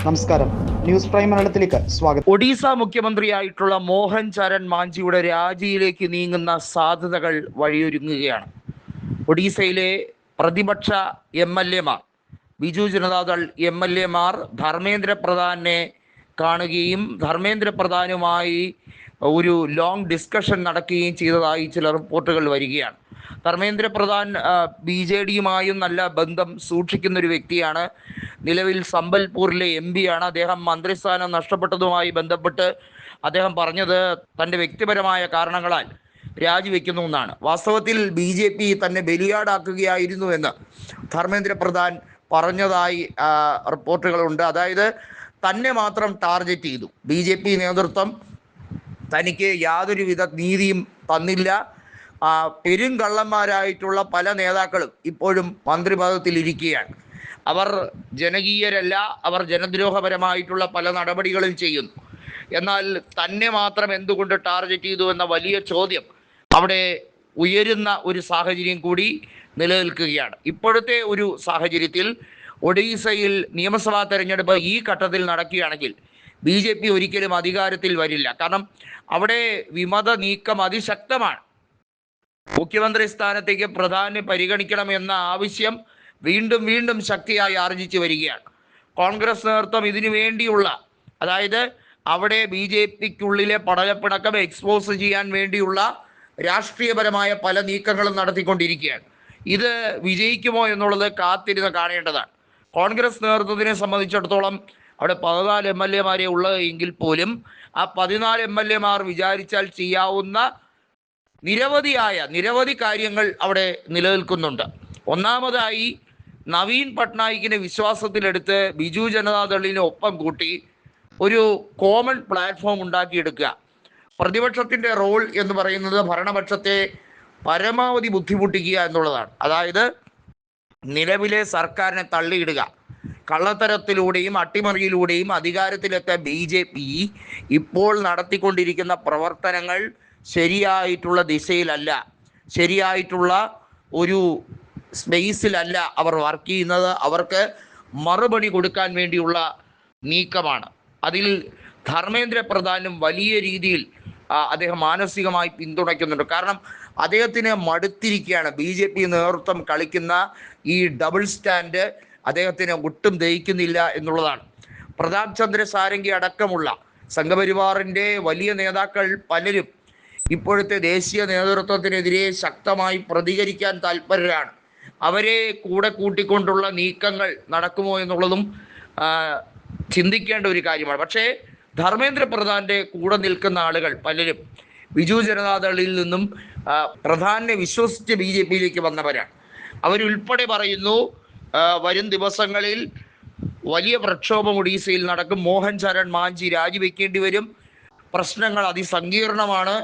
നമസ്കാരം, news prime മലയാളത്തിലേക്ക് സ്വാഗതം. ഒഡീസ മുഖ്യമന്ത്രിയായിട്ടുള്ള മോഹൻ ചരൺ മാഞ്ചിയുടെ രാജിയിലേക്ക് നീങ്ങുന്ന സാധ്യതകൾ വഴിയൊരുങ്ങുകയാണ്. ഒഡീസയിലെ പ്രതിപക്ഷ MLA മാർ, ബിജു ജനതാദൾ MLA മാർ ധർമ്മേന്ദ്ര പ്രധാനെ കാണുകയും ധർമ്മേന്ദ്ര പ്രധാനുമായി ഒരു ലോങ് ഡിസ്കഷൻ നടക്കുകയും ചെയ്തതായി ചില റിപ്പോർട്ടുകൾ വരികയാണ്. ധർമ്മേന്ദ്ര പ്രധാൻ BJD-യുമായും നല്ല ബന്ധം സൂക്ഷിക്കുന്ന ഒരു വ്യക്തിയാണ്. നിലവിൽ സംബൽപൂരിലെ MP ആണ്. അദ്ദേഹം മന്ത്രിസ്ഥാനം നഷ്ടപ്പെട്ടതുമായി ബന്ധപ്പെട്ട് അദ്ദേഹം പറഞ്ഞത് തൻ്റെ വ്യക്തിപരമായ കാരണങ്ങളാൽ രാജിവെക്കുന്നു എന്നാണ്. വാസ്തവത്തിൽ BJP തന്നെ ബലിയാടാക്കുകയായിരുന്നു എന്ന് ധർമ്മേന്ദ്ര പ്രധാൻ പറഞ്ഞതായി റിപ്പോർട്ടുകളുണ്ട്. അതായത് തന്നെ മാത്രം ടാർഗറ്റ് ചെയ്തു. BJP നേതൃത്വം തനിക്ക് യാതൊരുവിധ നീതിയും തന്നില്ല. പെരുങ്കള്ളന്മാരായിട്ടുള്ള പല നേതാക്കളും ഇപ്പോഴും മന്ത്രിപദത്തിൽ ഇരിക്കുകയാണ്. അവർ ജനകീയരല്ല, അവർ ജനദ്രോഹപരമായിട്ടുള്ള പല നടപടികളും ചെയ്യുന്നു. എന്നാൽ തന്നെ മാത്രം എന്തുകൊണ്ട് ടാർഗറ്റ് ചെയ്തു എന്ന വലിയ ചോദ്യം അവിടെ ഉയരുന്ന ഒരു സാഹചര്യം കൂടി നിലനിൽക്കുകയാണ്. ഇപ്പോഴത്തെ ഒരു സാഹചര്യത്തിൽ ഒഡീസയിൽ നിയമസഭാ തെരഞ്ഞെടുപ്പ് ഈ ഘട്ടത്തിൽ നടക്കുകയാണെങ്കിൽ BJP ഒരിക്കലും അധികാരത്തിൽ വരില്ല. കാരണം അവിടെ വിമത നീക്കം അതിശക്തമാണ്. മുഖ്യമന്ത്രി സ്ഥാനത്തേക്ക് പ്രധാനെ പരിഗണിക്കണമെന്ന ആവശ്യം വീണ്ടും വീണ്ടും ശക്തിയായി ആർജിച്ചു വരികയാണ്. കോൺഗ്രസ് നേതൃത്വം ഇതിനു വേണ്ടിയുള്ള, അതായത് അവിടെ BJP-ക്കുള്ളിലെ പടലപ്പിണക്കം എക്സ്പോസ് ചെയ്യാൻ വേണ്ടിയുള്ള രാഷ്ട്രീയപരമായ പല നീക്കങ്ങളും നടത്തിക്കൊണ്ടിരിക്കുകയാണ്. ഇത് വിജയിക്കുമോ എന്നുള്ളത് കാത്തിരുന്ന് കാണേണ്ടതാണ്. കോൺഗ്രസ് നേതൃത്വത്തിനെ സംബന്ധിച്ചിടത്തോളം അവിടെ 14 MLA-മാരെ ഉള്ളത് എങ്കിൽ പോലും ആ 14 MLA-മാർ വിചാരിച്ചാൽ ചെയ്യാവുന്ന നിരവധി കാര്യങ്ങൾ അവിടെ നിലനിൽക്കുന്നുണ്ട്. ഒന്നാമതായി നവീൻ പട്നായിക്കിനെ വിശ്വാസത്തിലെടുത്ത് ബിജു ജനതാദളിനെ ഒപ്പം കൂട്ടി ഒരു കോമൺ പ്ലാറ്റ്ഫോം ഉണ്ടാക്കിയെടുക്കുക. പ്രതിപക്ഷത്തിൻ്റെ റോൾ എന്ന് പറയുന്നത് ഭരണപക്ഷത്തെ പരമാവധി ബുദ്ധിമുട്ടിക്കുക എന്നുള്ളതാണ്. അതായത് നിലവിലെ സർക്കാരിനെ തള്ളിയിടുക. കള്ളത്തരത്തിലൂടെയും അട്ടിമറിയിലൂടെയും അധികാരത്തിലെത്തിയ BJP ഇപ്പോൾ നടത്തിക്കൊണ്ടിരിക്കുന്ന പ്രവർത്തനങ്ങൾ ശരിയായിട്ടുള്ള ദിശയിലല്ല, ശരിയായിട്ടുള്ള ഒരു സ്പേസിലല്ല അവർ വർക്ക് ചെയ്യുന്നത്. അവർക്ക് മറുപടി കൊടുക്കാൻ വേണ്ടിയുള്ള നീക്കമാണ്. അതിൽ ധർമ്മേന്ദ്ര പ്രധാനും വലിയ രീതിയിൽ അദ്ദേഹം മാനസികമായി പിന്തുണയ്ക്കുന്നുണ്ട്. കാരണം അദ്ദേഹത്തിന് മടുത്തിരിക്കുകയാണ്. BJP നേതൃത്വം കളിക്കുന്ന ഈ ഡബിൾ സ്റ്റാൻഡ് അദ്ദേഹത്തിന് ഒട്ടും ദഹിക്കുന്നില്ല എന്നുള്ളതാണ്. പ്രതാപ് ചന്ദ്ര സാരംഗി അടക്കമുള്ള സംഘപരിവാറിൻ്റെ വലിയ നേതാക്കൾ പലരും ഇപ്പോഴത്തെ ദേശീയ നേതൃത്വത്തിനെതിരെ ശക്തമായി പ്രതികരിക്കാൻ താല്പര്യരാണ്. അവരെ കൂടെ കൂട്ടിക്കൊണ്ടുള്ള നീക്കങ്ങൾ നടക്കുമോ എന്നുള്ളതും ചിന്തിക്കേണ്ട ഒരു കാര്യമാണ്. പക്ഷേ ധർമ്മേന്ദ്ര പ്രധാൻ്റെ കൂടെ നിൽക്കുന്ന ആളുകൾ പലരും ബിജു ജനതാദളിൽ നിന്നും പ്രധാനെ വിശ്വസിച്ച് BJP-യിലേക്ക് വന്നവരാണ്. അവരുൾപ്പെടെ പറയുന്നു വരും ദിവസങ്ങളിൽ വലിയ പ്രക്ഷോഭം ഒഡീസയിൽ നടക്കും. മോഹൻ ചരൺ മാഞ്ചി രാജിവെക്കേണ്ടി വരും. പ്രശ്നങ്ങൾ അതിസങ്കീർണമാണ്.